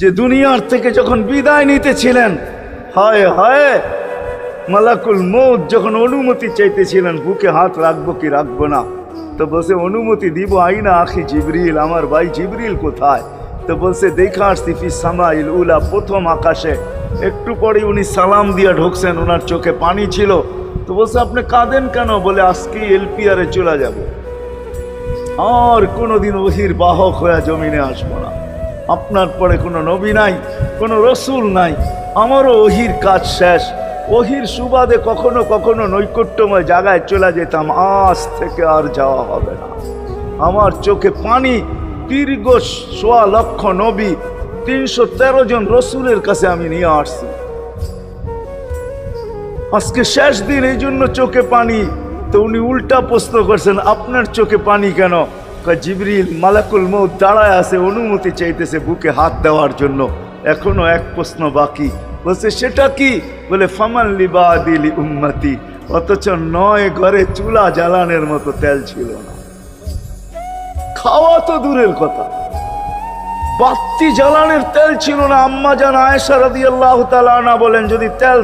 যে দুনিয়ার থেকে যখন বিদায় নিতেছিলেন, হায় হায়, মালাকুল মউত যখন অনুমতি চাইতেছিলেন বুকে হাত রাখবো কি রাখবো না, তো বলছে অনুমতি দিব, আইনা আখি জিবরিল, আমার ভাই জিবরিল কোথায়? তো বলছে দেখা আসছি ফি সামাইল উলা, প্রথম আকাশে। একটু পরে উনি সালাম দিয়া ঢুকছেন, ওনার চোখে পানি ছিল। তো বলছে আপনি কাঁদেন কেন? বলে আজকেই এলপিআরে চলে যাব, আর কোনোদিন ওহির বাহক হয়ে জমিনে আসবো না। আপনার পরে কোনো নবী নাই, কোনো রসুল নাই, আমারও ওহির কাজ শেষ। ওহির সুবাদে কখনো কখনো নৈকট্যময় জায়গায় চলে যেতাম, আজ থেকে আর যাওয়া হবে না। আমার চোখে পানি। দীর্ঘ ১.৫ লক্ষ নবী, ৩১৩ জন রসুলের কাছে আমি নিয়ে আসছি। আজকে শেষ দিন, এই জন্য চোখে পানি। তো উনি উল্টা প্রশ্ন করছেন, আপনার চোখে পানি কেন? জিবরিল মালাকুল মউত দাঁড়ায় আছে, অনুমতি চাইতেছে বুকে হাত দেওয়ার জন্য। এখনো এক প্রশ্ন বাকি। বলছে সেটা কি? বলে ফামান লিবাদিলি উম্মতি। অথচ ৯ ঘরে চুলা জ্বালানোর মতো তেল ছিল না। খাওয়া তো দূরের কথা, বাতি জ্বালানোর তেল ছিল না। আম্মা জান আয়েশা রাদিয়াল্লাহু তাআলা আনহা বলেন, যদি তেল